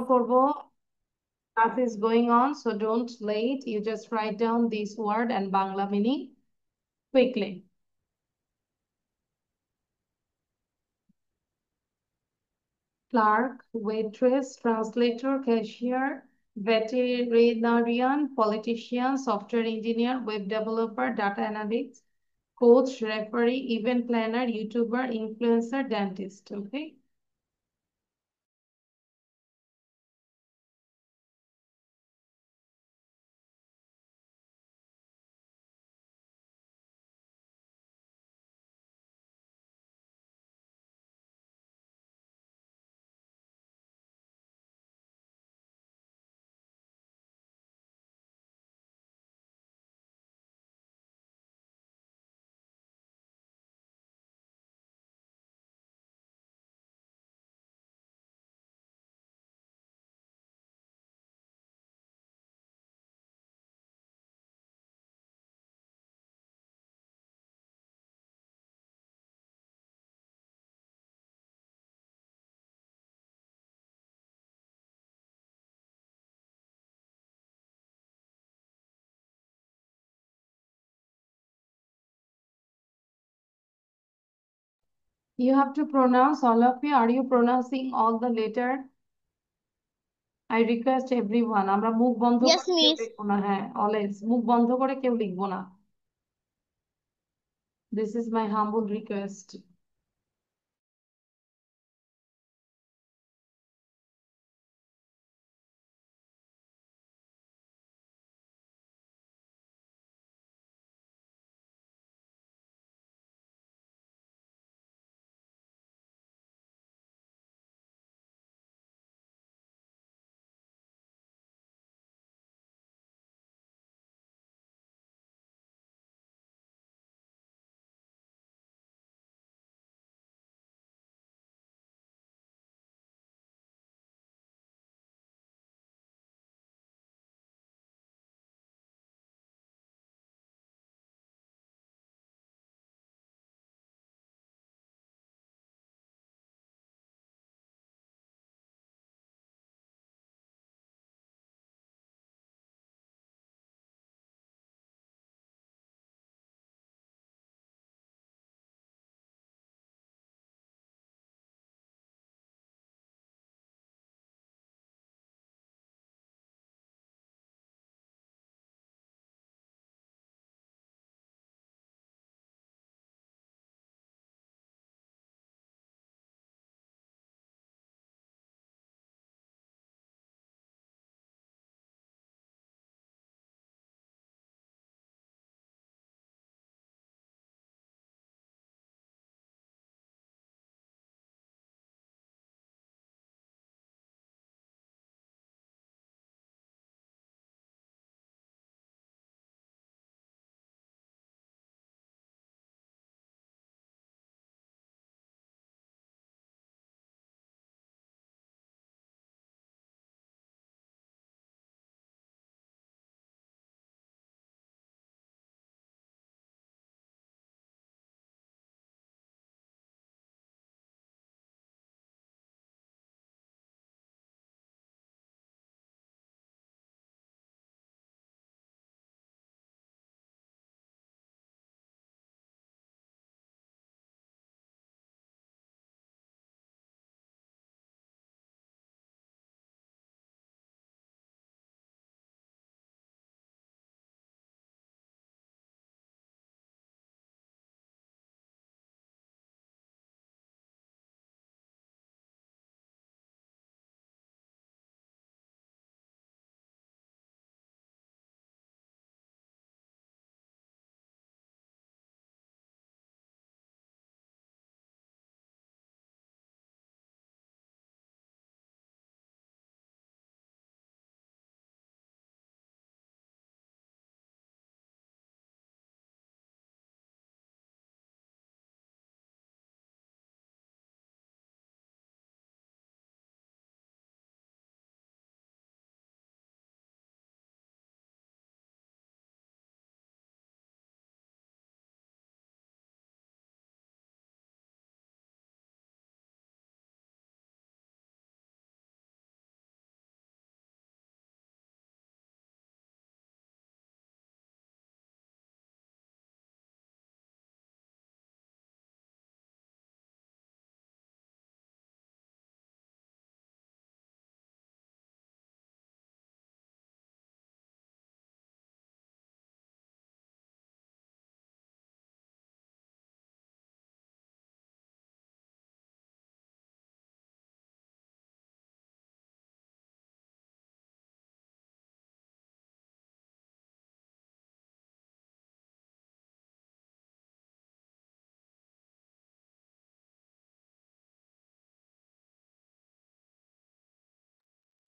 করব, class is going on, so don't late. You just write down this word and Bangla meaning quickly. Clerk, waitress, translator, cashier, veterinarian, politician, software engineer, web developer, data analyst, coach, referee, event planner, YouTuber, influencer, dentist. Okay. You have to pronounce all of you. Are you pronouncing all the letter? I request everyone. আমরা মুখ বন্ধ Yes, করে কেউ miss. লিখবো না, হ্যাঁ always মুখ বন্ধ করে কেউ লিখবো না। This is my humble request.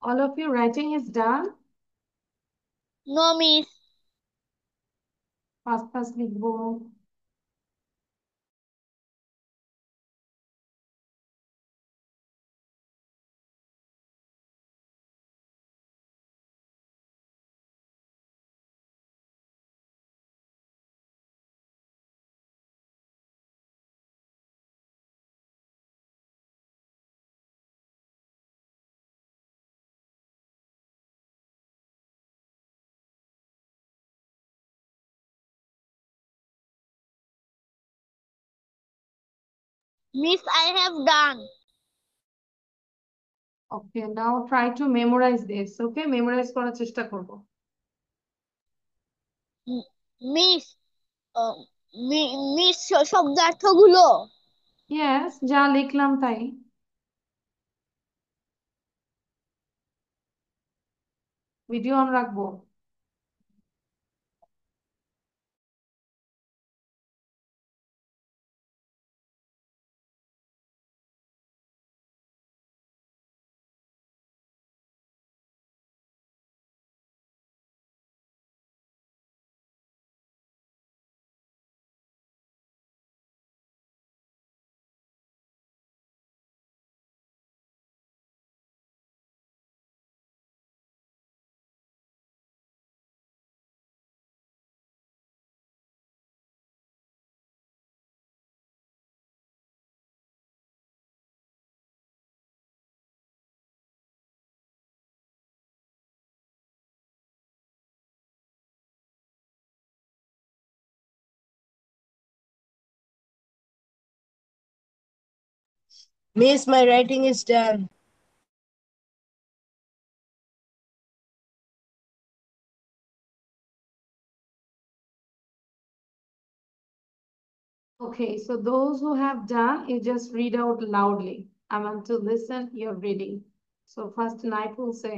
All of you writing is done? No, miss. Fast fast লিখবো। Miss, I have done. Okay, now try to memorize this. Okay, memorize করার চেষ্টা করবো। Miss, miss শব্দার্থগুলো। Yes, যা লিখলাম তাই। ভিডিও অন রাখবো। Miss, my writing is done. Okay, so those who have done, you just read out loudly. I want to listen your reading. So first Night will say,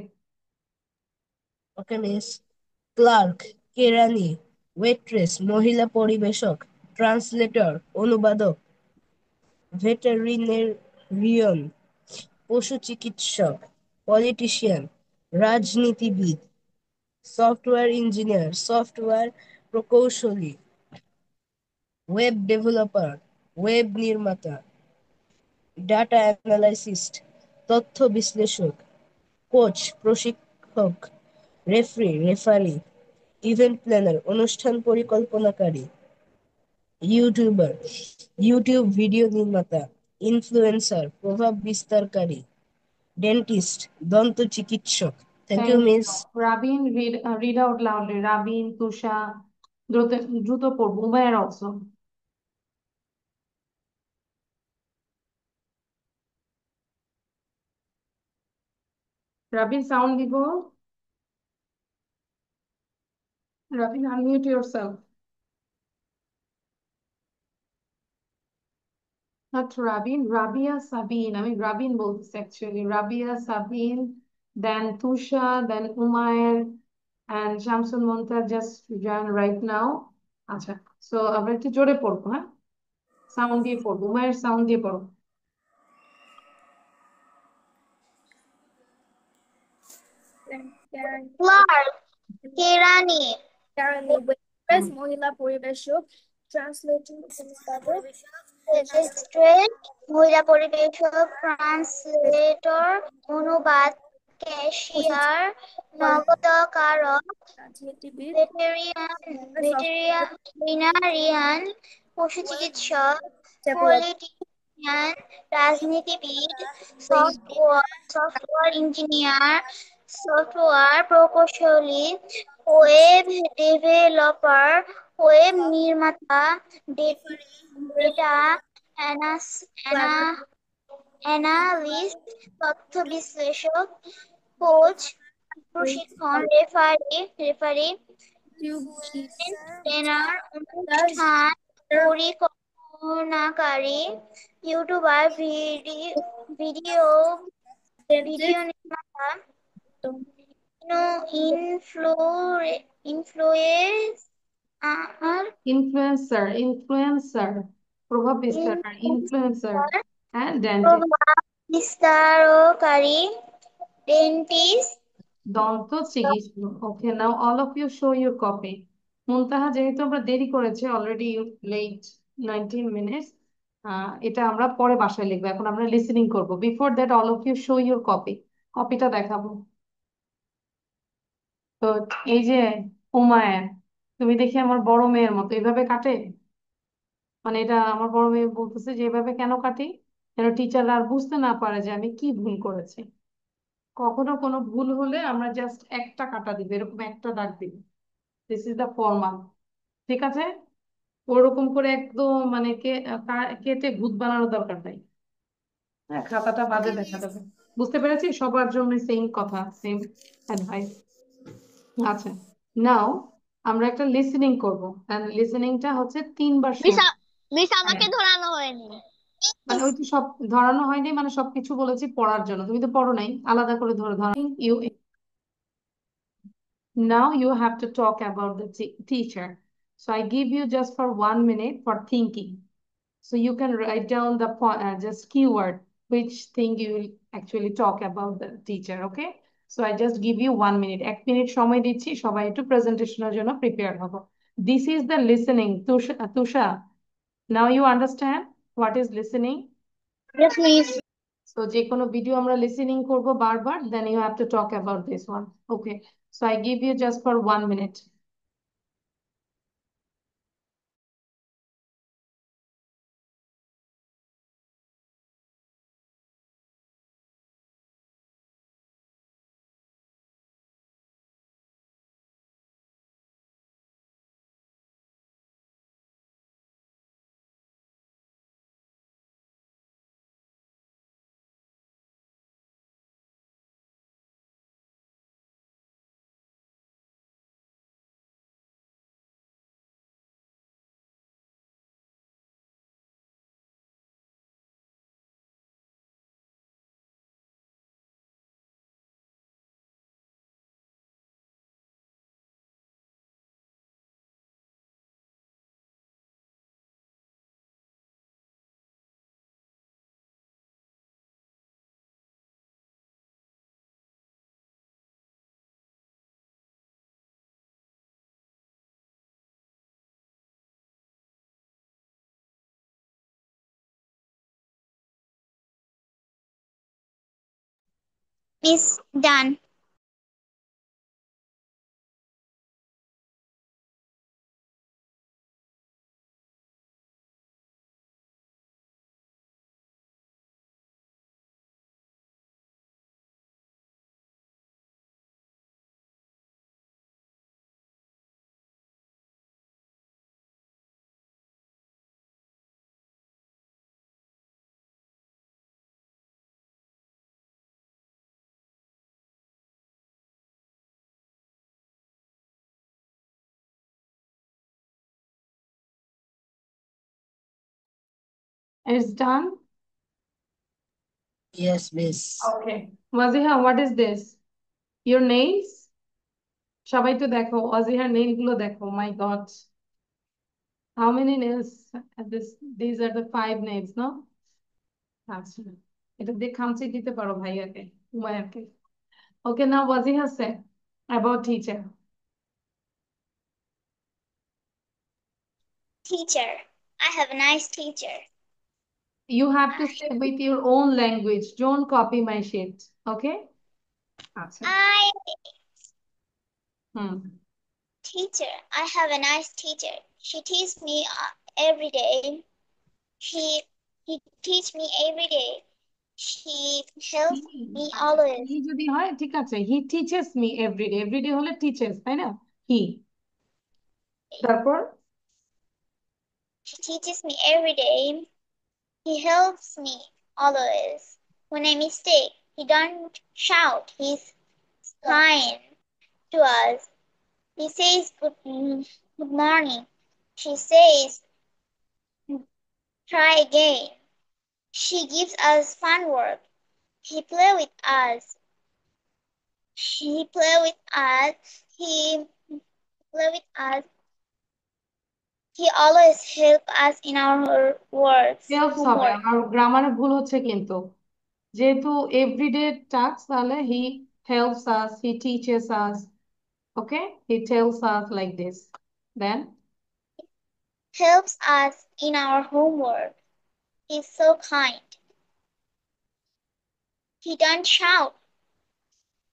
Okay, Miss. Clerk, কেরানি, waitress, মহিলা পরিবেশক, translator, অনুবাদক, veterinarian, পশু চিকিৎসক, politician, রাজনীতিবিদ, software engineer, software প্রকৌশলী, web developer, web নির্মাতা, data analyst, তথ্য বিশ্লেষক, coach প্রশিক্ষক, রেফারি, ইভেন্ট প্ল্যানার অনুষ্ঠান পরিকল্পনাকারী, ইউটিউবার ইউটিউব ভিডিও নির্মাতা, ইনফ্লুয়েন্সার প্রভাব বিস্তারকারী, ডেন্টিস্ট দন্ত চিকিৎসক। Thank you thank miss. you. Rabin, read out loudly. Rabin, Tusha, দ্রুত দ্রুত পড়বো। Umair also. Rabin, sound দিব। Rabin, unmute yourself. Not Rabin, Rabia Sabine. I mean, Rabin বলতেছে actually. Rabia Sabine, then Tusha, then Umair, and Shamsul Muntar just join right now. আচ্ছা, so আমরা একটু জোরে পড়বো, হ্যাঁ? সাউন্ড দিয়ে পড়বো। উমায়ের সাউন্ড দিয়ে পড়ো। ক্লার্ক, কেরানি, ওয়েট্রেস, মহিলা পরিবেশক, ট্রান্সলেটর, অনুবাদক, ম্যাজিস্ট্রেট, মহিলা পরিবেশক, ট্রান্সলেটর, অনুবাদ, ক্যাশিয়ার, নগদকারক, রাজনীতিবিদ, ভেটেরিনারিয়ান, পশু চিকিৎসক, ডেভেলপার, পলিটিশিয়ান, রাজনীতিবিদ, সফটওয়্যার ইঞ্জিনিয়ার, সফটওয়্যার প্রকৌশলী, ওয়েব ডেভেলপার, ওয়েব নির্মাতা, ডেটা অ্যানালিস্ট, তথ্য বিশ্লেষক, কোচ প্রশিক্ষণ, রেফারি, ট্রেনার, অনুষ্ঠান পরিকল্পনাকারী, ইউটিউবার, ভিডিও ভিডিও নির্মাতা, ইনফ্লুয়েন্সার, ইনফ্লুয়েন্সার প্রভাব বিস্তারকারী, ইনফ্লুয়েন্সার, ইনফ্লুয়েন্সার, হ্যাঁ, ডেন্টিস্ট। প্রভাব বিস্তারকারী, Dentist. দন্ত চিকিৎসক। Okay, now all of you show your copy. Muntaha, যেহেতু আমরা দেরি করেছি অলরেডি, লেট 19 মিনিটস, এটা আমরা পরে বাসায় লিখবো, এখন আমরা লিসেনিং করব। Before that all of you show your copy. কপিটা দেখাবো। তো এই যে উমায়ের, তুমি দেখি আমার বড় মেয়ের মতো এভাবে কাটে। মানে এটা আমার বড় মেয়ে বলতেছে যে এভাবে কেন কাটি, যেন টিচাররা আর বুঝতে না পারে যে আমি কি ভুল করেছি। কখনো কোনো ভুল হলে আমরা জাস্ট একটা কাটা দিব, এরকম একটা দাগ দিব। This is the formal. ঠিক আছে? ওরকম করে একদম মানে কেটে ভূত বানানোর দরকার নাই। হ্যাঁ, খাতাটা বাজে দেখা যাবে। বুঝতে পেরেছি, সবার জন্য সেম কথা, সেম অ্যাডভাইস। আচ্ছা, নাও আমরা একটা লিসেনিং করবো। লিসেনিংটা হচ্ছে 3 বার মিস শুনবো। মিস হ্যাঁ, আমাকে ধরানো হয়নি। মানে ওই তো সব ধরানো হয়নি, মানে সবকিছু বলেছি পড়ার জন্য, তুমি তো পড়ো নাই, আলাদা করে ধরে ধরো। You Now you have to talk about the teacher. So I give you just for 1 minute for thinking. So you can write down the just keyword, which thing you will actually talk about the teacher. Okay? So I just give you 1 minute. 1 minute সময় দিচ্ছি, সবাই একটু প্রেজেন্টেশনের জন্য prepare হবো। This is the listening. Tusha, now you understand what is listening? Yes, miss. So যে কোনো video আমরা listening করব বারবার, then you have to talk about this one. Okay. So I give you just for 1 minute. Miss done. It's done. Yes, miss. Okay. Waziha, what is this? Your nails? সবাই তো দেখো, ওয়াজিহার nail গুলো দেখো। মাই god, how many nails? These are the 5 nails, no? আচ্ছা, এটা দিয়ে খামচি দিতে পারো ভাইয়াকে, উমায়াকে। Okay, now Waziha said about teacher. Teacher. I have a nice teacher. You have to say with your own language. Don't copy my shit. Okay? আচ্ছা। I hmm. teacher. I have a nice teacher. She teaches me every day. She he teach me every day. She helps me আচ্ছা, always. হি যদি হয় ঠিক আছে, he teaches me everyday. Everyday হলে teaches, তাই না? হি, তারপর She teaches me every day. He helps me always. When I mistake, he don't shout. He's kind to us. He says good morning. She says try again. She gives us fun work. He play with us. He play with us. He play with us. He always help us in our works, helps হবে, homework. আমার গ্রামারে ভুল হচ্ছে কিন্তু। যেহেতু everyday task, তাহলে he helps us, he teaches us, okay, he tells us like this. Then Helps us in our homework. He's so kind. He don't shout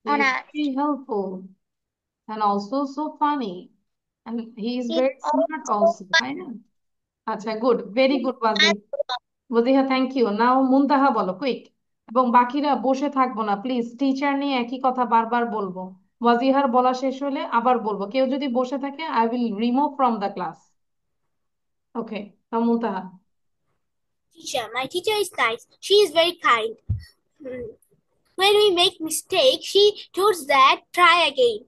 he on is us. Very helpful and also so funny, and he is He's very smart also also, তাই না? আচ্ছা, good, very good Waji. fun. Wajiha, thank you. Now Muntaha বলো, quick. এবং বাকিরা বসে থাকবো না please, teacher নিয়ে একই কথা বারবার বলবো। ওয়াজিহার বলা শেষ হলে আবার বলবো, কেউ যদি বসে থাকে I will remove from the class. Okay, now Muntaha. Teacher, my teacher is nice. She is very kind. When we make mistake, she tells that try again.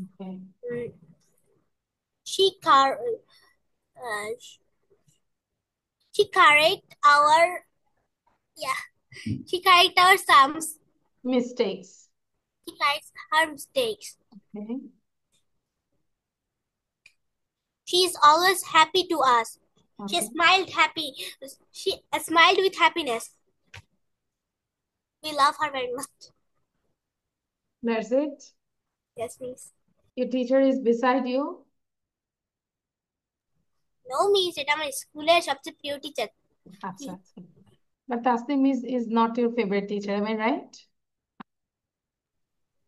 Okay, Mm, She car she correct our she correct our sums. Mistakes. She corrects her mistakes. Okay, She is always happy to us. She okay, smiled happy. She smiled with happiness. We love her very much. That's it. Yes, miss. Your teacher is beside you? No, miss. এটা আমার স্কুলের সবচেয়ে প্রিয় teacher. আচ্ছা আচ্ছা, but Tasnim is not your favorite teacher, am I right?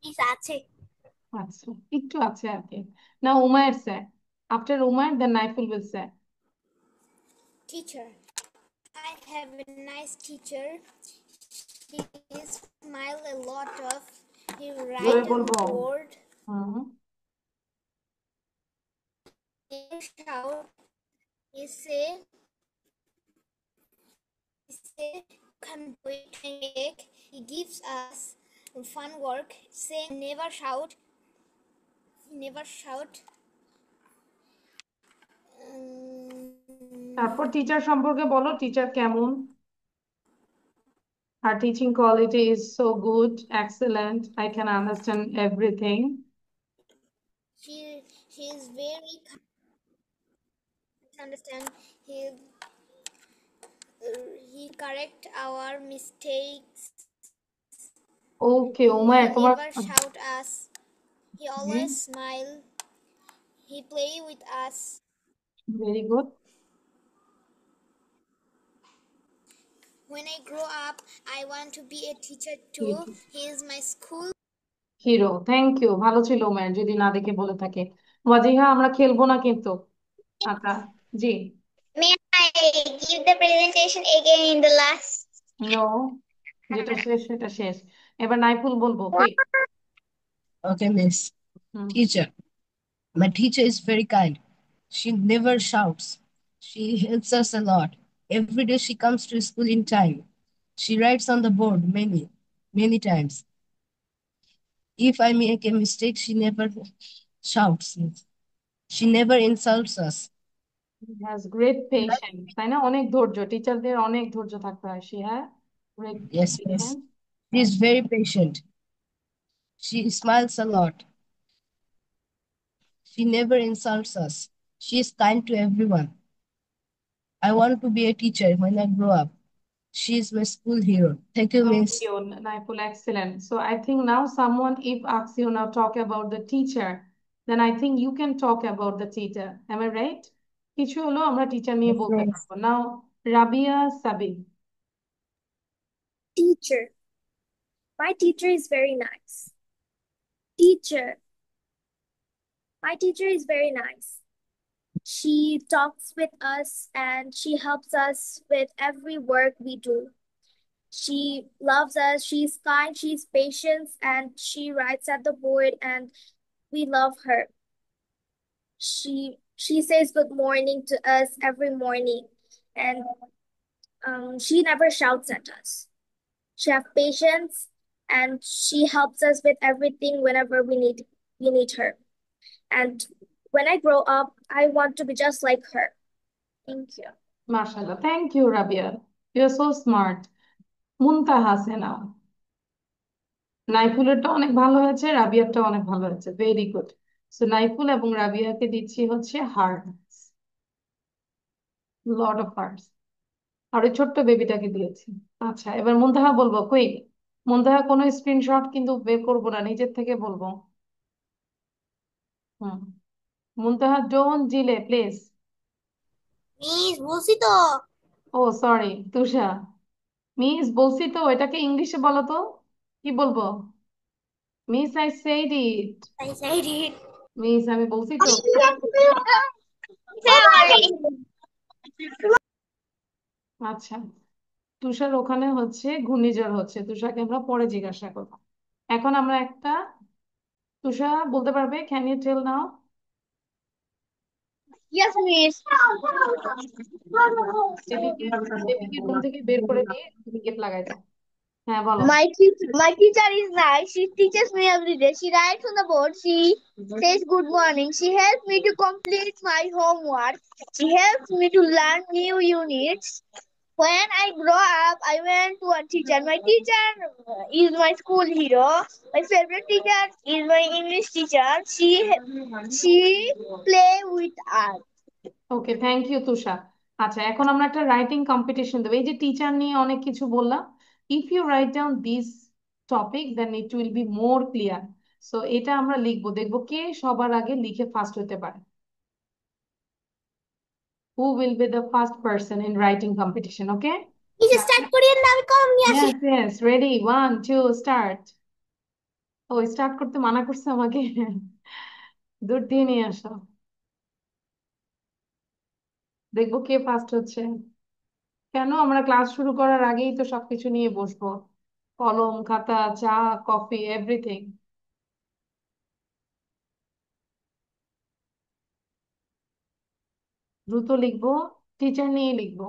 Miss আছে। আচ্ছা, একটু আছে আর কি। না, Umayer sir, after Umayer then Naiful will sir. Teacher, I have a nice teacher. He smile a lot of. He জোরে write on বলবো। the board. Hmm, He shout. He say, can wait and make. He gives us fun work. Say never shout. Never shout. তারপর teacher সম্পর্কে বলো, teacher কেমন? Her teaching quality is so good, excellent, I can understand everything. He is very understand. He correct our mistakes. ওকে উমায়ের, তোমার Never shout us. He always smile. He play with us. Very good. When I grow up, I want to be a teacher too. He is my school. Hero, thank you. ভালো ছিল উমায়ের, যদি না দেখে বলে থাকে। ওয়াজিহা, আমরা খেলবো না কিন্তু। আচ্ছা, জি। May I give the presentation again in the last? No, যেটা শেষ সেটা শেষ। এবার নাইফুল বলবো, quick. Okay, miss. Teacher. My teacher is very kind. She never shouts. She helps us a lot. Every day she comes to school in time. She writes on the board many times. If I make a mistake, she never shouts. She never insults us. Has great patience, তাই না? অনেক ধৈর্য, টিচারদের অনেক ধৈর্য থাকতে হয়। সে হ্যাঁ, great Yes, miss. Patience. She is very patient. She smiles a lot. She never insults us. She is kind to everyone. I want to be a teacher when I grow up. She is my school hero. Thank you, Thank miss. you, Naipul. Excellent. So I think now someone, if asks you now talk about the teacher, then I think you can talk about the teacher. Am I right? কিছু হলো আমরা teacher নিয়ে Yes, বলতে miss. পারবো। Now, Rabia Sabin. Teacher. My teacher is very nice. Teacher. My teacher is very nice. She talks with us and she helps us with every work we do. She loves us, she's kind, she's patient, and she writes at the board and we love her. She says good morning to us every morning and she never shouts at us. She has patience and she helps us with everything whenever we need her. And when I grow up, I want to be just like her. Thank you. MashaAllah. Thank you, Rabia. You're so smart. Muntaha Sena. নাইফুলেরটা অনেক ভালো হয়েছে, রাবিয়ারটা অনেক ভালো হয়েছে। Very good. So Naiful এবং রাবিয়াকে দিচ্ছি হচ্ছে heart, lot of hearts. আর ওই ছোট্ট বেবিটাকে দিয়েছি। আচ্ছা, এবার মুনতাহা বলবো। কুইক, মুনতাহা কোনো স্ক্রিনশট কিন্তু বের করবো না, নিজের থেকে বলবো। হুম, মুনতাহা ডোন্ট ডিলে প্লিজ। মিস বলছি তো। ও সরি তুষা, মিস বলছি তো, এটাকে ইংলিশে বলো তো, কি বলবো? Miss I said it. I said it. Miss আমি বলছি তো। আচ্ছা, তুষার ওখানে হচ্ছে ঘূর্ণিঝড় হচ্ছে, তুষারকে আমরা পরে জিজ্ঞাসা করবো। এখন আমরা একটা, তুষা বলতে পারবে, can you tell now? Yes, miss. বেবিকে, বেবিকে ঘুম থেকে বের করে দিয়ে তুমি গেট লাগাই দাও। হ্যাঁ বলো। My teacher is nice. She teaches me every day. She writes on the board. She says good morning. She helps me to complete my homework. She helps me to learn new units. When I grow up, I went to a teacher. My teacher is my school hero. My favorite teacher is my English teacher. She play with us. Okay, thank you Tusha. আচ্ছা, এখন আমরা একটা writing competition দেবো। এই যে teacher নিয়ে অনেক কিছু বললাম, if you write down this topic then it will be more clear. So এটা আমরা লিখবো, দেখবো কে সবার আগে লিখে ফার্স্ট হতে পারে। Who will be the first person in writing competition? Okay, miss start করিয়েন না, আমি কলম নিয়ে আসি। Yes yes, ready, 1 2 start. ও স্টার্ট করতে মানা করছে আমাকে। দূর দিয়ে নিয়ে আসো, দেখবো কে ফার্স্ট হচ্ছে। কেন, আমরা ক্লাস শুরু করার আগেই তো সবকিছু নিয়ে বসবো, কলম খাতা চা কফি এভরিথিং। দ্রুত লিখবো, টিচার নিয়ে লিখবো।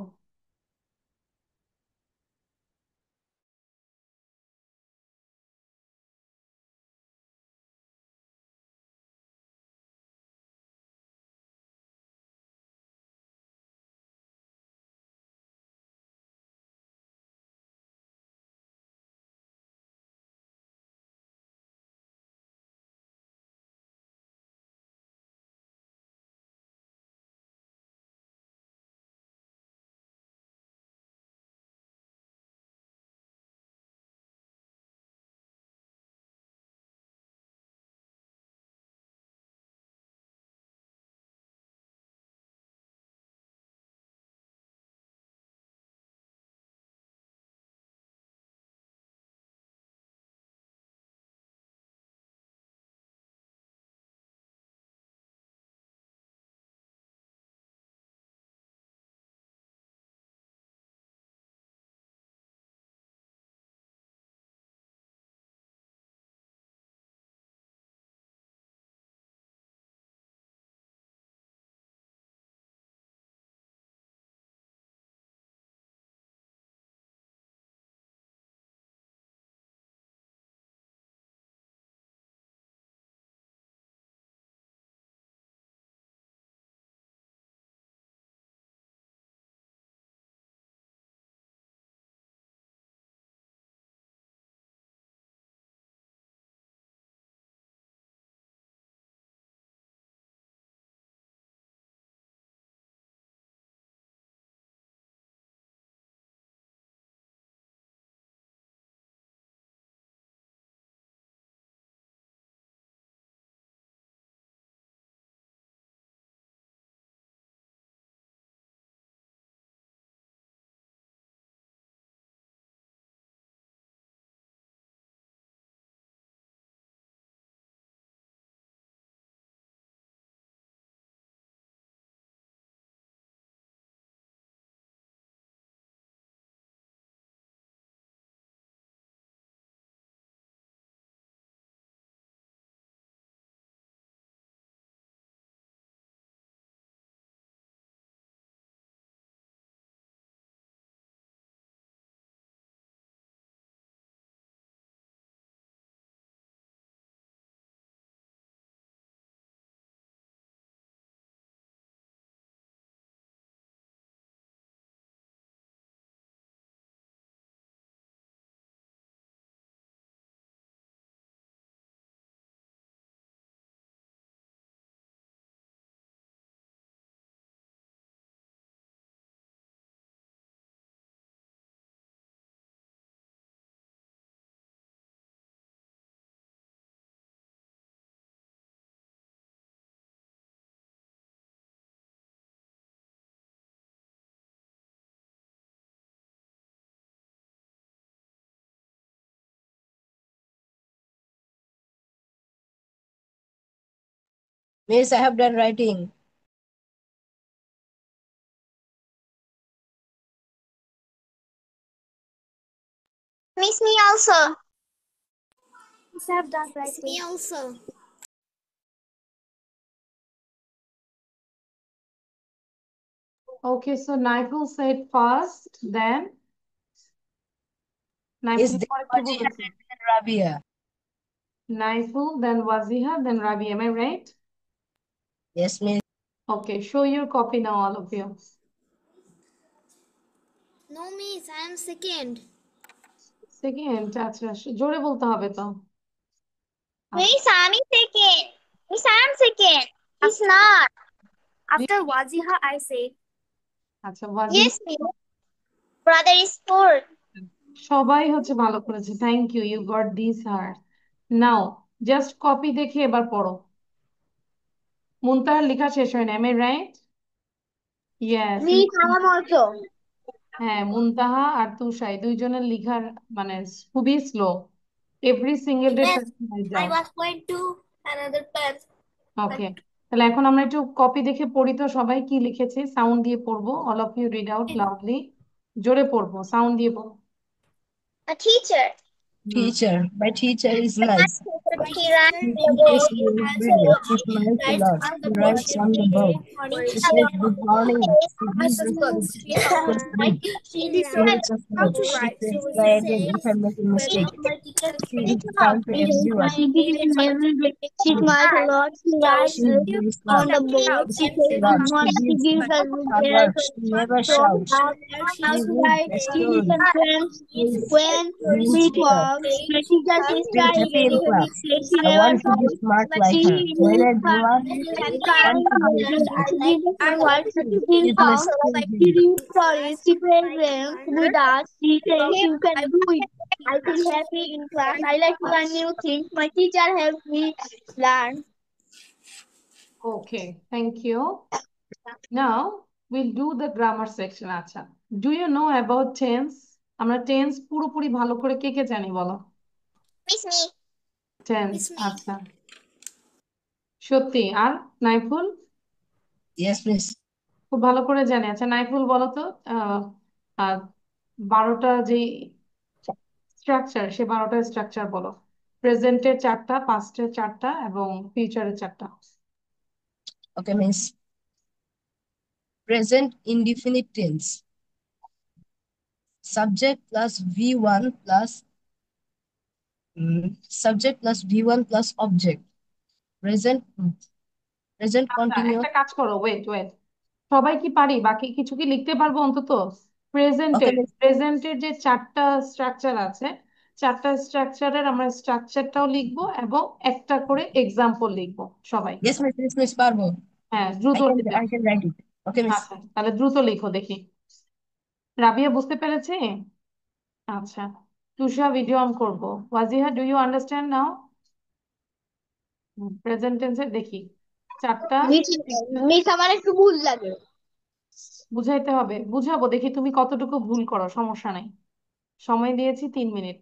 Miss, I have done writing. Miss, me also. Miss, I have done Miss, me writing. also. Okay, so Naiful said first, then Is Naiful the পরে কি Wajiha বলেছে? and Rabia? Naiful, then Waziha, then Rabia. Am I right? Yes, Miss. Okay, show your copy now, all of you. No, Miss, I am second. Second, আচ্ছা জোরে বলতে হবে তো। Miss, I'm second. Miss, I'm second. He's not. After Waziha, I said, আচ্ছা ওয়াজিহ Yes, Miss. Brother is fourth. সবাই হচ্ছে ভালো করেছে, thank you, you got this heart. Now just copy দেখে এবার পড়ো। মুনতাহার লেখা শেষ হয় না, am I right? Yes. Miss, I am also. হ্যাঁ, মুনতাহা আর তুষাই দুইজনের লেখার মানে খুবই slow. Every single day Yes, I যাও। was going to another class. ওকে, তাহলে এখন আমরা একটু কপি দেখে পড়ি তো সবাই কি লিখেছে, সাউন্ড দিয়ে পড়বো। All of you read out loudly, জোরে পড়বো, সাউন্ড দিয়ে পড়বো। A teacher. Teacher. My teacher is nice. My He teacher runs She the teaches boat. me has every day. She she smiles a writes lot. on She the board writes on the every day board. morning. She She says good morning. She gives Mrs. us Books, food. She says my good. teacher it is She so helps us how out. to She write. says So try he again if I says, make a mistake. my teacher She says is kind to He helps everyone. my teacher every day. She smiles a lot. She writes She is very on smart. the board. She says She good loves. She morning. She gives gives us hard good work. She never so shouts. hard. She How to reads write a series story. and friends. She is When being she here. talks, the teacher is She is very happy in very class. said she I never want to be talks, smart but like she her. When I is grow up, and I want kind to be a and teacher. she gives us some work. She She sings is my songs. school She hero. reads stories. She plays games with us. She says you can do it. I feel happy in class. I like to learn new things. My teacher helps me learn. Okay, thank you. Now will do the grammar section. আচ্ছা, do you know about tense? আমরা tense পুরোপুরি ভালো করে কে কে জানি বলো? Miss me. Tense, Miss me. আচ্ছা সত্যি। আর নাইফুল? Yes, miss. খুব ভালো করে জানি। আচ্ছা নাইফুল বলো তো, আহ আহ, 12টা যে স্ট্রাকচার, সে 12টা স্ট্রাকচার বলো। প্রেজেন্টের 4টা, পাস্টের 4টা এবং ফিউচারের 4টা। Okay, miss. Present indefinite tense. Subject plus V1 plus subject plus V1 plus object. Present present আচ্ছা continuous. একটা কাজ করো, ওয়েট ওয়েট, সবাই কি পারি? বাকি কিছু কি লিখতে পারবো অন্তত? Okay, প্রেজেন্টের miss. প্রেজেন্টের যে 4টা স্ট্রাকচার আছে, 4টা স্ট্রাকচারের আমরা স্ট্রাকচারটাও লিখবো এবং একটা করে এক্সাম্পল লিখবো সবাই। Yes, miss. Yes, miss. Parvo. হ্যাঁ দ্রুত লিখবে। I can write it. Okay, miss. আচ্ছা তাহলে দ্রুত লিখো দেখি। রাবিয়া বুঝতে পেরেছে? আচ্ছা, তুষা ভিডিও অন করবো। Wajiha, do you understand now? Present টেন্সের দেখি 4টা। মিস আমার একটু ভুল লাগে। বুঝাইতে হবে, বুঝাবো, দেখি তুমি কতটুকু ভুল করো, সমস্যা নাই। সময় দিয়েছি 3 minute.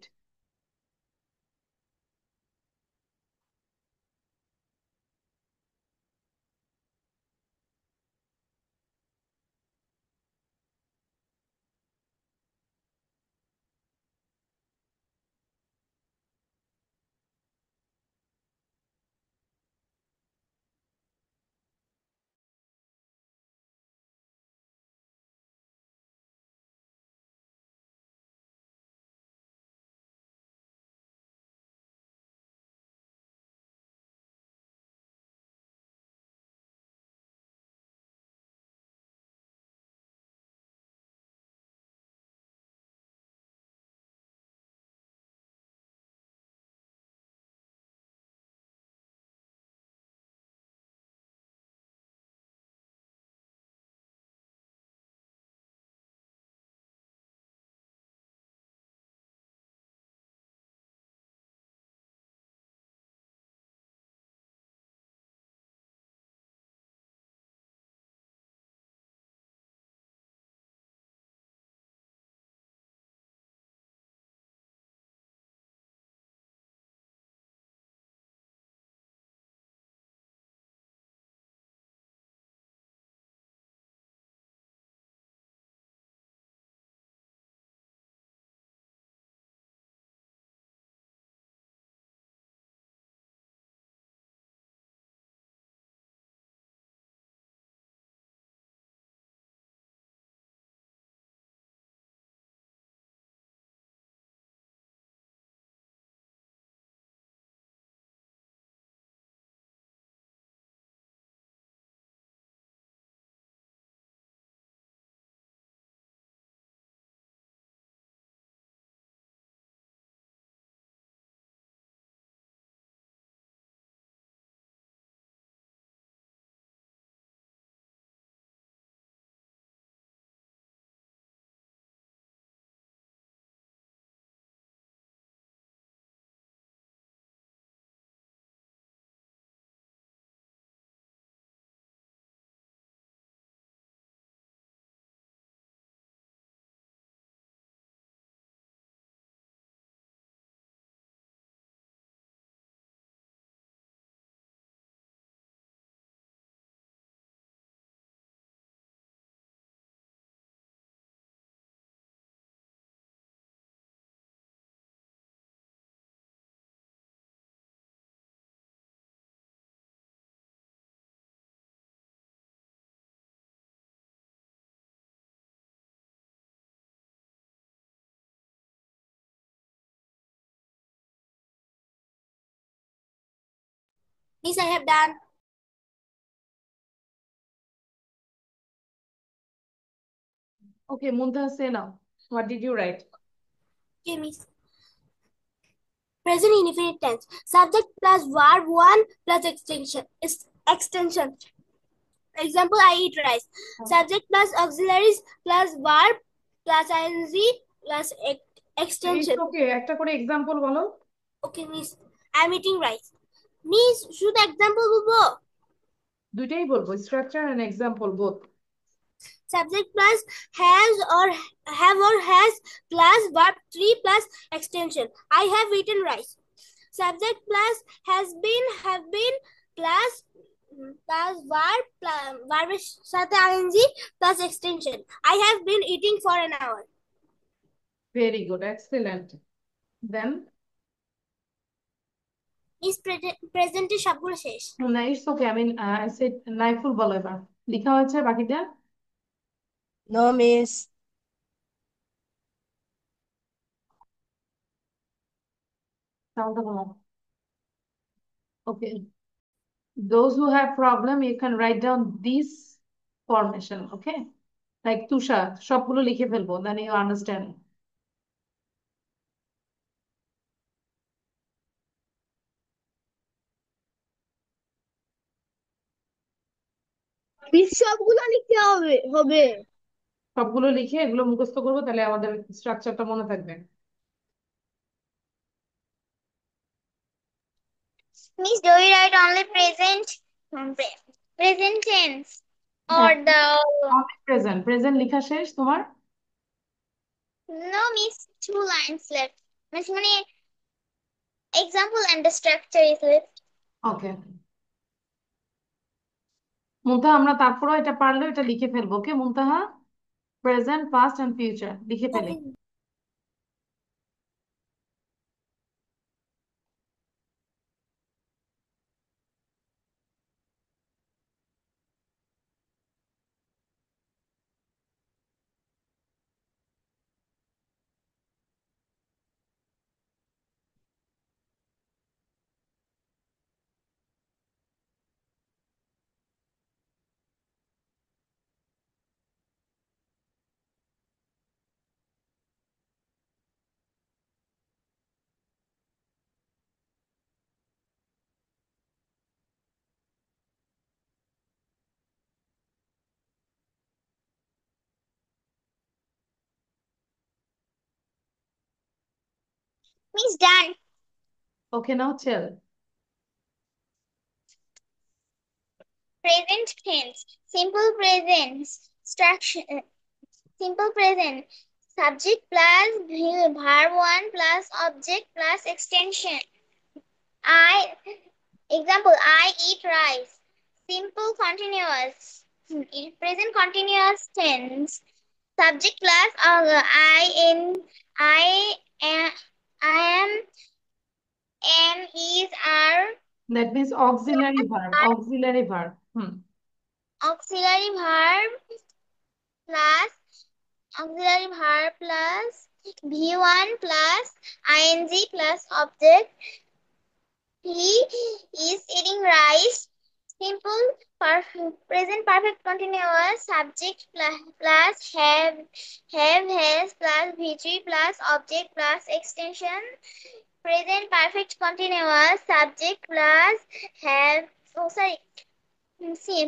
Miss, I have done. Okay, Muntaha, say now. What did you write? Okay, Miss. Present indefinite tense. Subject plus verb 1 plus extension. Extension. Example, I eat rice. Subject plus auxiliaries plus verb plus ing plus extension. It's okay. একটা করে example বলো। Okay, Miss. I'm eating rice. Miss, শুধু example বলবো? দুইটাই বলবো, structure and example both. Subject plus has or have or has plus verb 3 plus extension. I have eaten rice. Subject plus has been, have been plus verb এর সাথে ing plus extension. I have been eating for an hour. Very good, excellent. Then Is present এর সবগুলো শেষ? no, it's okay. I mean, I said Naiful বলো এবার। লেখা হয়েছে বাকিটা? No, miss. Sound বলো। Okay. Those who have problem, you can write down this formation, okay? Like Tusha, সবগুলো লিখে ফেলবো, then you understand. সবগুলো লিখতে হবে। সবগুলো লিখে এগুলো মুখস্থ করবো, তাহলে আমাদের স্ট্রাকচারটা মনে থাকবে। Miss, do we write only present tense or the present present লেখা শেষ তোমার? no, Miss, 2 lines left. Miss, মানে example and the structure is left. ওকে মুনতাহা, আমরা তারপরও এটা পারলেও এটা লিখে ফেলবো, ওকে মুনতাহা? প্রেজেন্ট, পাস্ট এন্ড ফিউচার লিখে ফেলি। Miss, done. Okay, now tell. Present tense. Simple present. Structure. Simple present. Subject plus verb 1 plus object plus extension. Example, I eat rice. Simple continuous. Present continuous tense. Subject plus I am, is, are. That means auxiliary verb. Auxiliary verb. Auxiliary verb plus V1 plus ing plus object. He is eating rice. Simple present perfect continuous. Subject plus have, has plus V3 plus object plus extension. Present perfect continuous. Subject plus have. Oh, sorry. See.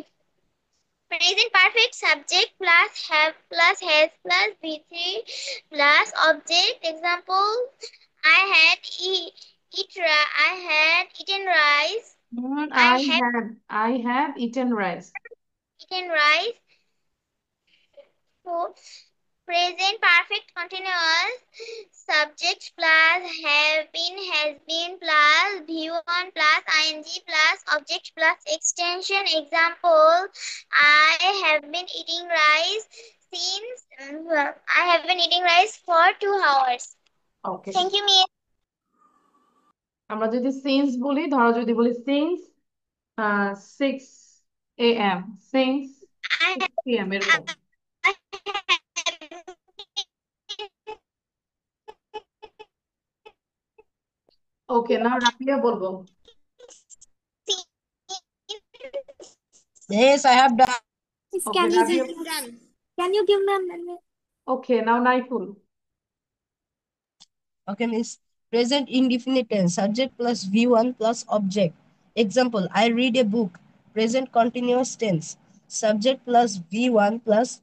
Present perfect subject plus have plus has plus V3 plus object. Example, I had eaten rice. I have eaten rice. Eaten rice. So, present perfect continuous. Subject plus have been, has been plus V1 plus ing plus object plus extension. Example, I have been eating rice for 2 hours. Okay. Thank you, Miss. আমরা যদি since বলি, ধরো যদি বলি since 6 a.m. since 6 p.m. এরকম। ওকে, না রাফিয়া বলবো। Yes, I have done. Miss, Okay, can you Rabia. give can you give me a minute? Okay, now Naiful. Okay, Miss. Present indefinite tense. Subject plus V1 plus object. Example, I read a book. Present continuous tense. Subject plus V1 plus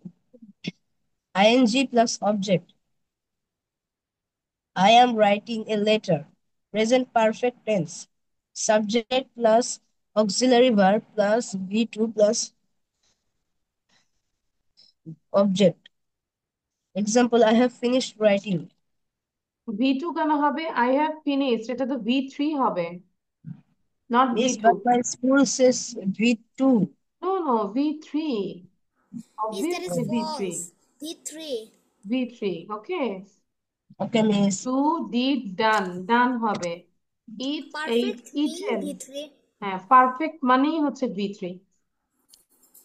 ing plus object. I am writing a letter. Present perfect tense. Subject plus auxiliary verb plus V2 plus object. Example, I have finished writing. V2 কেন হবে? I have finished. এটা তো V3 হবে, not Miss, V2. but my school says V2. No, V3. Miss, that is Obviously V3. false. V3. V3, okay? Okay, Miss. Do, did, done. Done হবে. Eat, ate, Perfect mean eaten. V3. হ্যাঁ, perfect মানেই হচ্ছে V3.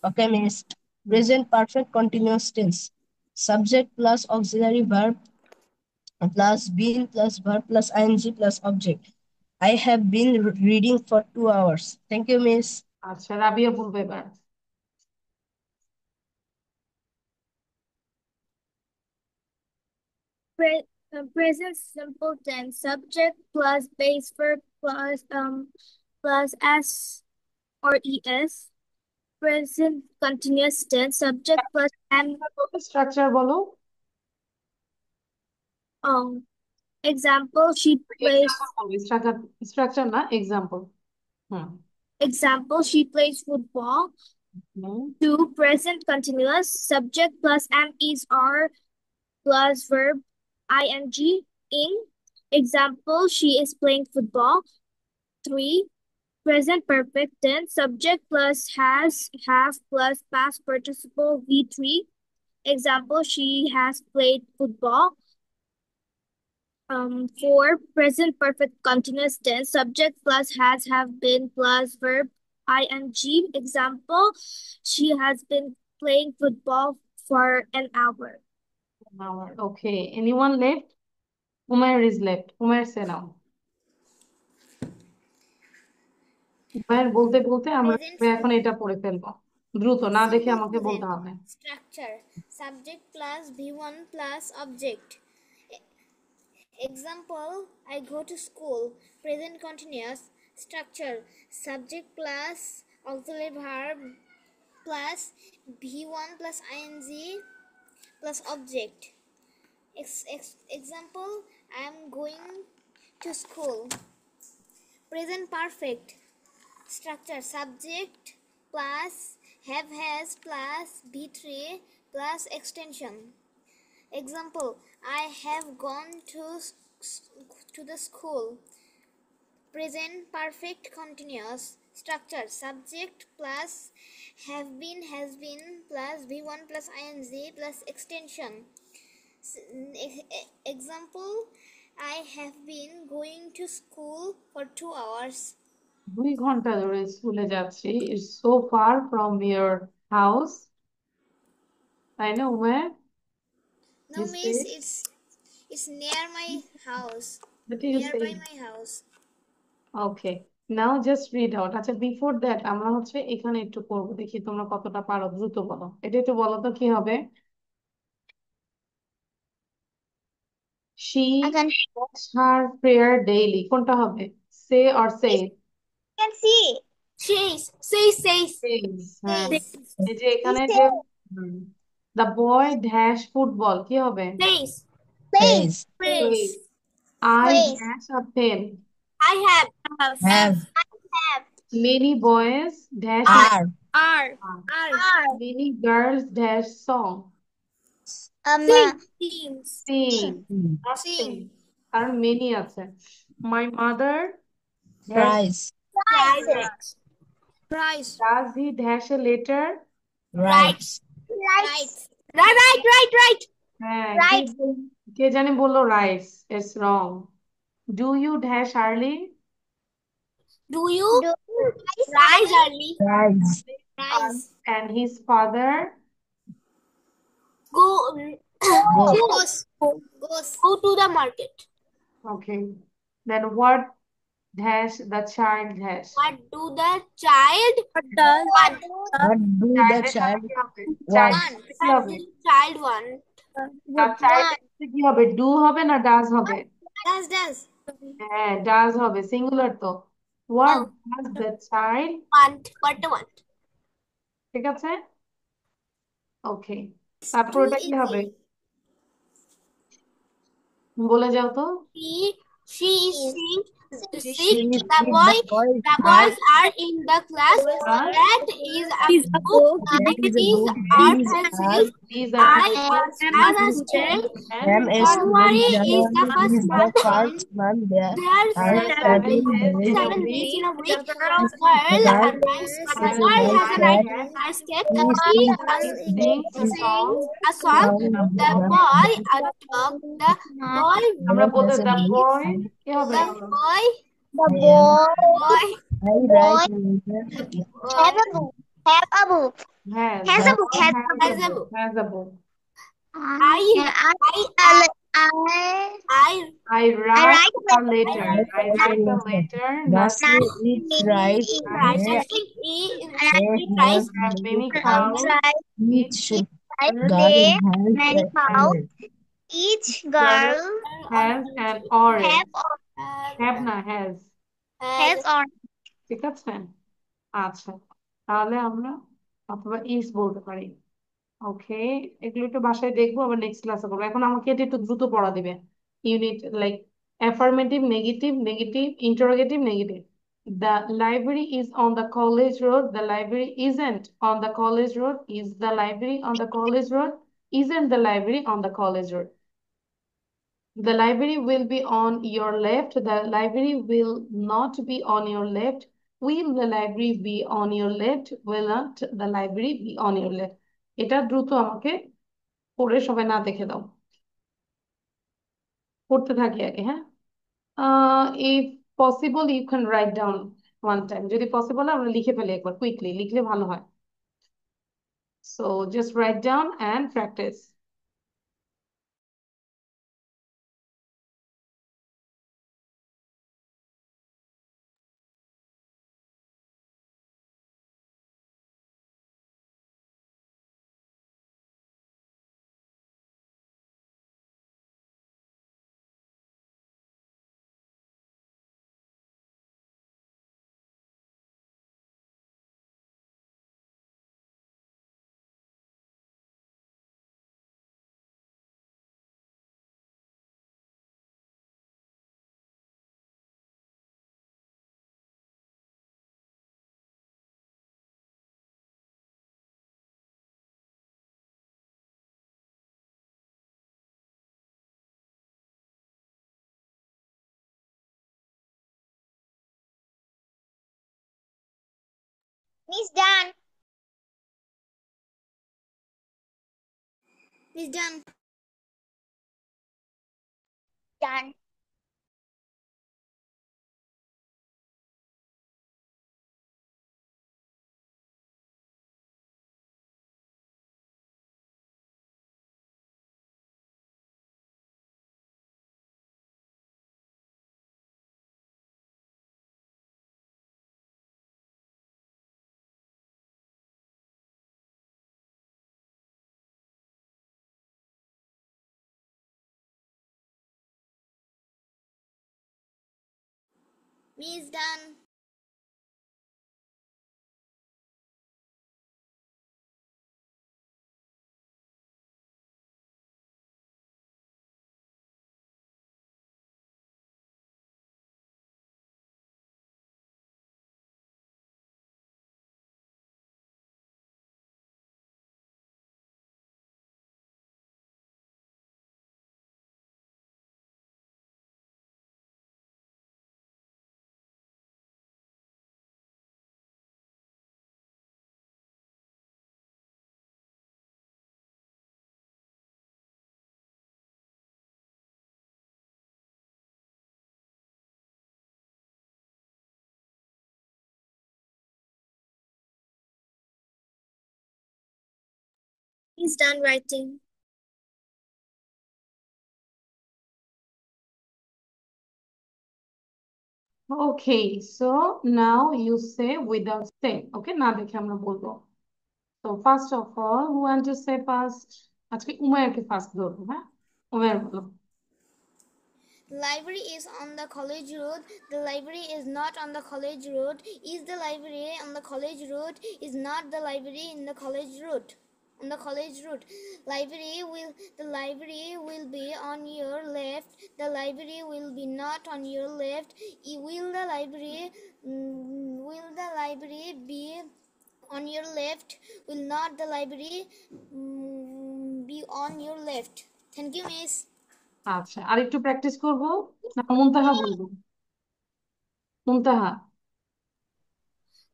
Okay, Miss. Present perfect continuous tense. Subject plus auxiliary verb plus been plus verb plus ing plus object. I have been reading for 2 hours. Thank you, Miss. আচ্ছা, রাবিয়া বলবে এবার। Present simple tense. Subject plus base verb plus s or es. Present continuous tense. Subject plus and structure বলো। example, she plays. Structure না, example. Example, she plays football. 2, present continuous. Subject plus am is are plus verb ing ing. Example, she is playing football. 3, present perfect tense. Subject plus has, have plus past participle V3. Example, she has played football. 4, present perfect continuous tense. Subject plus has, have been plus verb ing. Example, she has been playing football for an hour. Okay, anyone left? Umair is left. Umair, say now. Umair বলতে বলতে আমরা এখন এটা পড়ে ফেলবো। দ্রুত না দেখে আমাকে বলতে হবে। Structure. Subject plus V1 plus object. Example, I go to school. Present continuous. Structure. Subject plus auxiliary verb plus V1 plus ing plus object. Example, I am going to school. Present perfect. Structure. Subject plus have has plus V3 plus extension. Example, I have gone to the school. Present perfect continuous. Structure. Subject plus have been has been plus V1 plus ing plus extension. Example, I have been going to school for 2 hours. 2 ঘন্টা ধরে স্কুলে যাচ্ছি। It's so far from your house. তাই না Umair? No, miss, it's near my house. Nearby my house. Okay, now just read out. আচ্ছা, before that আমরা হচ্ছে এখানে একটু করবো, দেখি তোমরা কতটা পারো। দ্রুত বলো, এটা একটু বলো তো কি হবে। She makes her prayer daily. কোনটা হবে? Say or say? Can see. Says. হ্যাঁ, এই যে এখানে যে the boy dash football কি হবে? Plays. Plays. Plays. I dash a pen. I have. Have. Many boys dash Are. Are. Many girls dash song. Sing. Not sing. কারণ many আছে। My mother Prize. does he dash a letter? Writes. Right. হ্যাঁ, কে জানি বললো rights. It's wrong. Do you dash early? Do you rise early? Rise. And his father Goes to the market. okay. Then what dash the child dash. What do the child What What do the Child child child want? কি what হবে? do the child want? child কি হবে? Do হবে না does হবে? Does. হ্যাঁ, does হবে, singular তো। What Oh, does the child, what do want? ঠিক আছে? ওকে, তারপর ওটা কি হবে? বলে যাও তো। She is sick. She Sick. is The sick. boys The boys are in the class. Huh? That is a book. That is a These book. are These pencils. are These are I am a pencils student. and a student. January is the January first is the month. first month. There There are are 7 days. 7 days in a week. The A girl girl is a has nice a cat. nice cat. He He sings a song. a song. The boy a dog. The boy আমরা বলতে the The boy কি হবে? the boy boy I write later. have a book. Have a book. Has Has the a book. boy Has has a book. Has a book. I I I write write a letter. I write a letter. Nasi is right. write There he tries Have many cows. each They girl many has cows. a Each girl Has an orange. have Have না has. has or ঠিক আছে? আচ্ছা, তাহলে আমরা অথবা is বলতে পারি। ওকে, এগুলো একটু বাসায় দেখবো, আবার নেক্সট ক্লাসে করবো। এখন আমাকে এটা একটু দ্রুত পড়া দিবে। Unit like affirmative, negative, negative, interrogative, negative. The library is on the college road. The library isn't on the college road. Is the library on the college road? Isn't the library on the college road? The library will be on your left. The library will not be on your left. Will the library be on your left? Will not the library be on your left? এটা দ্রুত আমাকে পড়ে সবাই না দেখে দাও। পড়তে থাকি আগে, হ্যাঁ। if possible you can write down one time. যদি পসিবল হয় আমরা লিখে ফেলি একবার, কুইকলি লিখলে ভালো হয়। So just write down and practice. Miss done. Miss done. Done. Miss done. He's done writing. Okay, so now you say without say. Okay, না দেখে আমরা বলবো। So first of all, who want to say first? আজকে উমায়াকে first ধরবো, হ্যাঁ? উমায়ার বলো। The library is on the college road. The library is not on the college road. Is the library on the college road? Is not the library in the college road? On the college road. The library will be on your left. The library will be not on your left. Will the library be on your left? Will not the library be on your left? Thank you, miss. আচ্ছা, আর একটু practice করবো না মুনতাহা বলবো? মুনতাহা।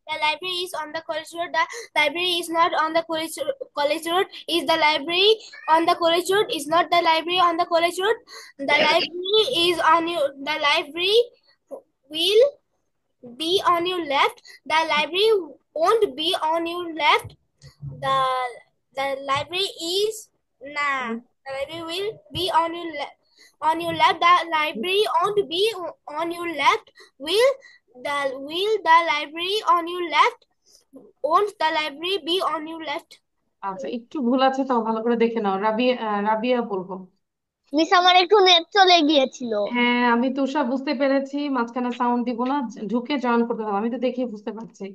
The library is on the college road. The library is not on the college road. Is the library on the college road? Is not the library on the college road? The library is on your. The library will be on your left. The library won't be on your left. The the library is nah. The library will be on your left. On your left, the library won't be on your left. Will the library on your left? Won't the library be on your left? আচ্ছা, একটু ভুল আছে, তাও ভালো করে দেখে নাও। রাবিয়া বলবো। Miss আমার একটু নেট চলে গিয়েছিল। হ্যাঁ, আমি তুষা বুঝতে পেরেছি, মাঝখানে সাউন্ড দিব না, ঢুকে জয়েন করতে হবে, আমি তো দেখে বুঝতে পারছি।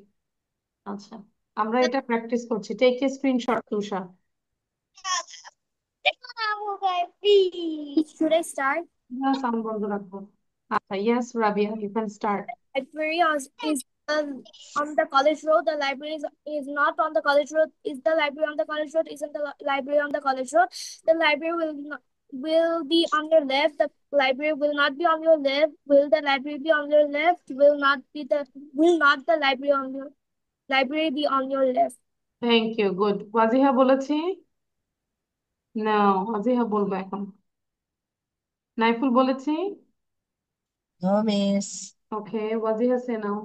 আচ্ছা, আমরা এটা প্র্যাকটিস করছি। Take a screenshot Tusha. Should I start? হ্যাঁ, সাউন্ড বন্ধ রাখবো। আচ্ছা, yes Rabia, you can start. Library is on the college road. The library is not on the college road. Is the library on the college road? Isn't the library on the college road? The library will be on your left. The library will not be on your left. Will the library be on your left? Will not the library be on your left? Thank you, good. Wajiha বলেছি না, ওয়াজিহা বলবো এখন। নাইফুল বলেছি। No, miss. Okay, Wajiha say now.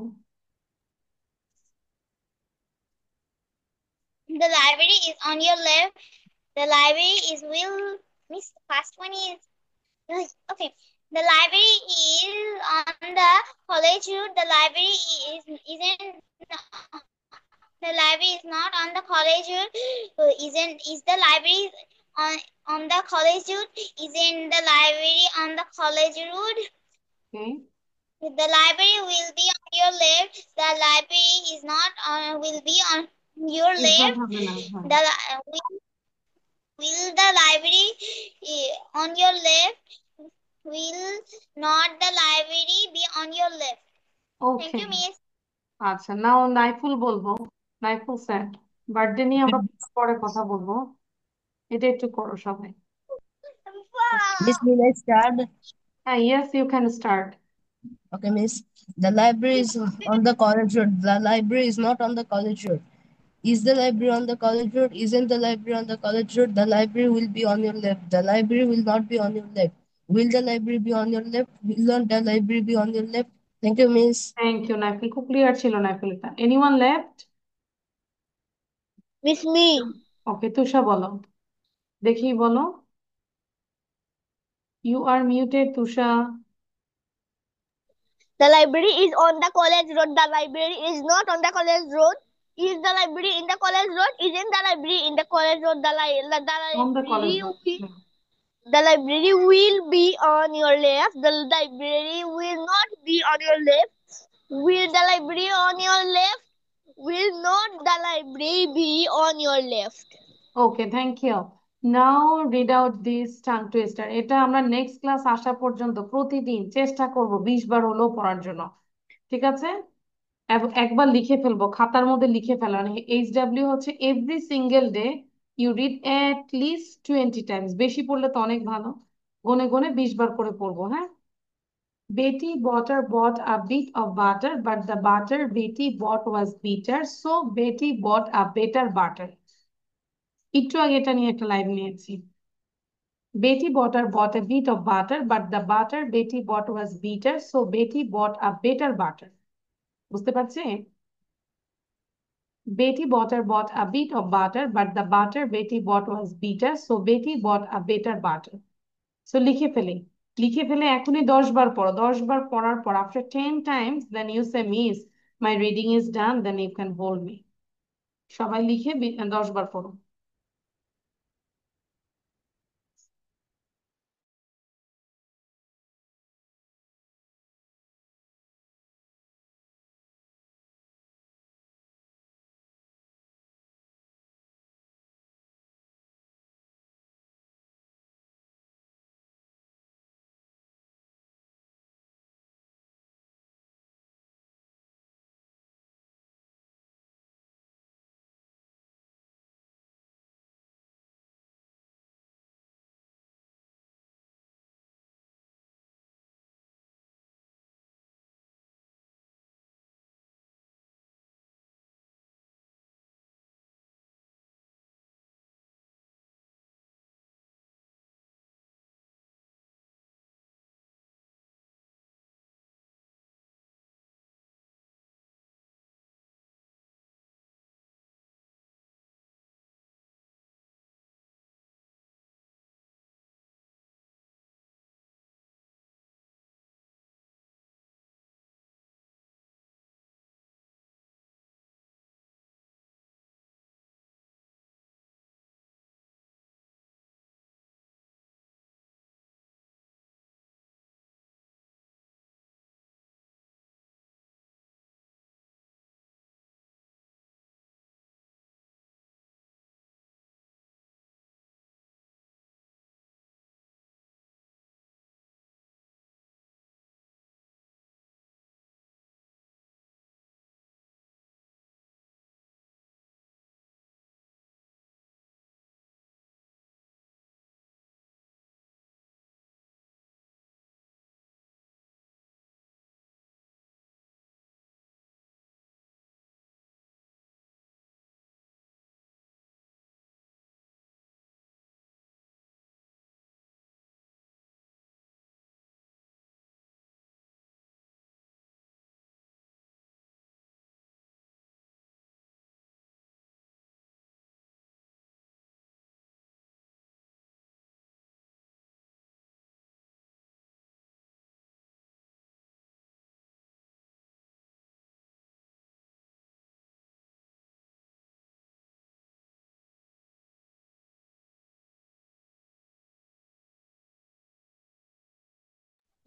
The library is on your left. The library is will. Miss, the first one is okay. The library is on the college road. The library isn't. The library is not on the college road. Is the library on the college road? Isn't the library on the college road? Okay. The library will be on your left. The library is not on. Will be on your Is not left. হবে না, হ্যাঁ। The will the library on your left? Will not the library be on your left? Thank okay, you, miss. আচ্ছা, নাও নাইফুল বলবো। Naiful sir, birthday নিয়ে আমরা পরে কথা বলবো, এটা একটু করো সবাই। Miss, will I start? হ্যাঁ, yes you can start. Okay, miss. The library is on the college road. The library is not on the college road. Is the library on the college road? Isn't the library on the college road? The library will be on your left. The library will not be on your left. Will the library be on your left? Will not the library be on your left? Thank you, miss. Thank you Naiful, খুব clear ছিল নাইফুল এটা। Anyone left? Miss me. Okay, Tusha বলো, দেখি বলো। You are muted Tusha. The library is on the college road. The library is not on the college road. Is the library in the college road? Isn't the library in the college road? On the college road. The library will be on your left. The library will not be on your left. Will the library on your left? Will not the library be on your left? Okay, thank you. Now read out this tongue twister. এটা আমরা next class আসা পর্যন্ত প্রতিদিন চেষ্টা করব 20 বার হলেও পড়ার জন্য, ঠিক আছে? একবার লিখে ফেলবো, খাতার মধ্যে লিখে ফেলা, মানে HW হচ্ছে every single day you read at least 20 times. বেশি পড়লে তো অনেক ভালো, গনে গনে 20 বার করে পড়বো, হ্যাঁ? Betty Botter bought a bit of butter, but the butter Betty bought was bitter, so Betty bought a better butter. একটু আগে এটা নিয়ে একটা লাইভ নিয়েছি। Betty Botter bought a bit of butter, but the butter Betty bought was bitter, so Betty bought a better butter. বুঝতে পারছি? Betty Botter bought a bit of butter, but the butter Betty bought was bitter, so Betty bought a better butter. So লিখে ফেলি। লিখে ফেলে এখনই 10 বার পড়ো, 10 বার পড়ার পর after 10 times then you say miss my reading is done, then you can hold me. সবাই লিখে 10 বার পড়ো।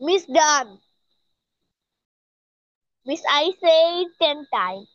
Miss done. Miss I say 10 times.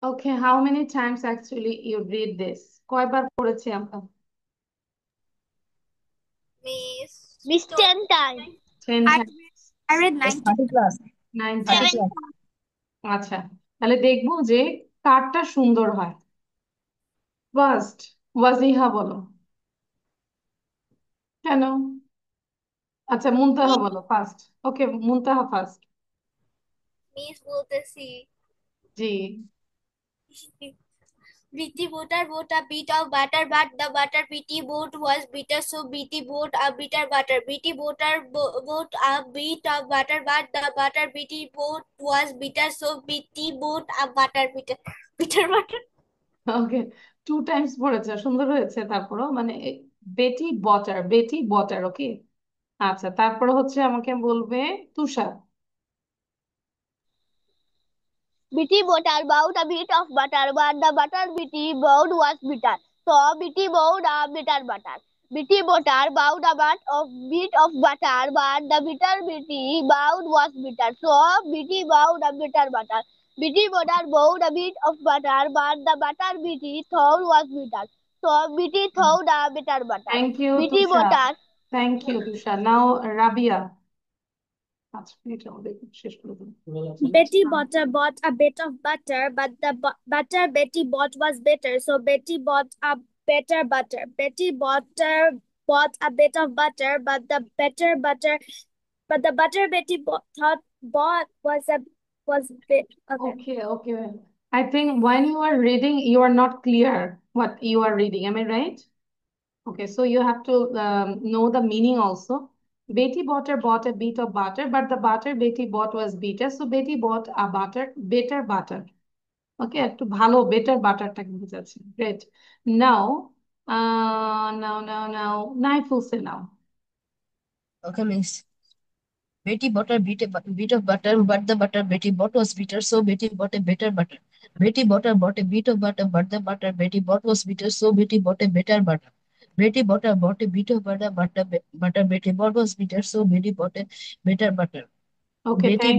Okay, how many times actually you read this? কয়বার পড়েছি আমরা? Miss 10 times. 10 I times, I read Yes, 90. 30 plus. 9 30 times। 7. plus. আচ্ছা, তাহলে দেখবো যে কারটা সুন্দর হয়। ফার্স্ট ওয়াজিহা বলো। কেন? আচ্ছা, মুনতাহা বলো ফার্স্ট। ওকে, মুনতাহা ফার্স্ট। Miss বলতেছি জি। Beatty butter bought a bit of butter, but the butter Beatty bought was bitter, so Beatty bought a bitter butter. Beatty bought a bit of butter, but the butter Beatty bought was bitter, so Beatty bought a butter bitter butter. Okay, 2 Times পড়েছে, সুন্দর হয়েছে। তারপরও মানে বেটি বটার, বেটি বটার। ওকে, আচ্ছা, তারপরে হচ্ছে আমাকে বলবে তুষার। Bitty butter bought a bit of butter, but the butter Bitty bought was bitter. So Bitty bought a bitter butter. Bitty butter bought a bit of butter, but the bitter Bitty bought was bitter. So Bitty bought a bitter butter. Bitty butter bought a bit of butter, but the butter Bitty thought was bitter. So Bitty thought a bitter butter. Thank you, Bitty Tusha. butter. Thank you, Tusha. Now, Rabia. 5 minute আমাদের শেষ করে দিন। Betty Butter bought a bit of butter, but the butter Betty bought was bitter, so Betty bought a better butter. Betty Butter bought a bit of butter, but the butter Betty bought was bit. Okay. Okay. I think when you are reading, you are not clear what you are reading. Am I right? Okay, so you have to know the meaning also. Betty Butter bought a bit of butter, but the butter Betty bought was bitter. So Betty bought a better butter. Okay, একটু ভালো better বাটারটাকে বোঝাচ্ছে। Great. Now, now, Naiful say now. Okay, miss. Betty bought a bit of butter, but the butter Betty bought was bitter, so Betty bought a better butter. Betty bought a bit of butter, but the butter Betty bought was bitter, so Betty bought a better butter. Betty bought a bit of butter, but the butter Betty bought was bitter, so Betty bought a better butter. Okay, Betty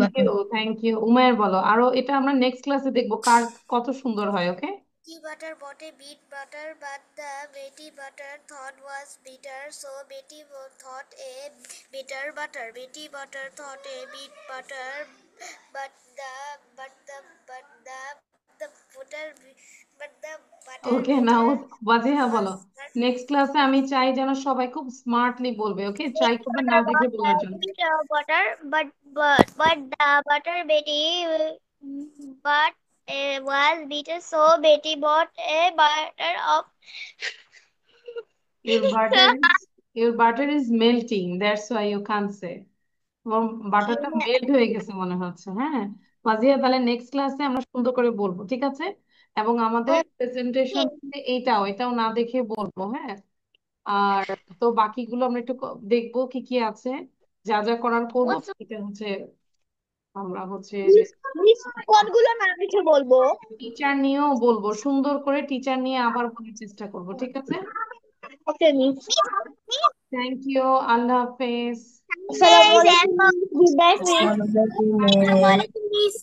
thank you. Umair বলো, আরো এটা আমরা next ক্লাসে দেখবো কার কত সুন্দর হয়, ওকে? Betty Butter bought a bit butter, but the Betty Butter thought was bitter, so Betty thought a bitter butter. Betty Butter thought a bit butter, but the butter ওকে, নাও ওয়াজিহা বলো। নেক্সট ক্লাসে আমি চাই যেন সবাই খুব স্মার্টলি বলবে, ওকে? ট্রাই করবে না দেখে বলার জন্য। butter, but the butter Betty was bitter, so Betty bought a butter of. Your butter is melting, that's why you can't say. বাটারটা মেল্ট হয়ে গেছে মনে হচ্ছে। হ্যাঁ, ওয়াজিহা, তাহলে নেক্সট ক্লাসে আমরা সুন্দর করে বলবো, ঠিক আছে? এবং আমাদের প্রেজেন্টেশন এটাও না দেখে বলবো, হ্যাঁ? আর তো বাকিগুলো আমরা একটু দেখবো কি কি আছে, যা যা করার করবো। এটা হচ্ছে আমরা কোনগুলো না লিখে বলবো? টিচার নিয়েও বলবো, সুন্দর করে টিচার নিয়ে আবার বলার চেষ্টা করবো, ঠিক আছে? ওকে মিস। থ্যাংক ইউ, আল্লাহ হাফেজ। আসসালামু আলাইকুম। Good night miss. Assalamualaikum, miss.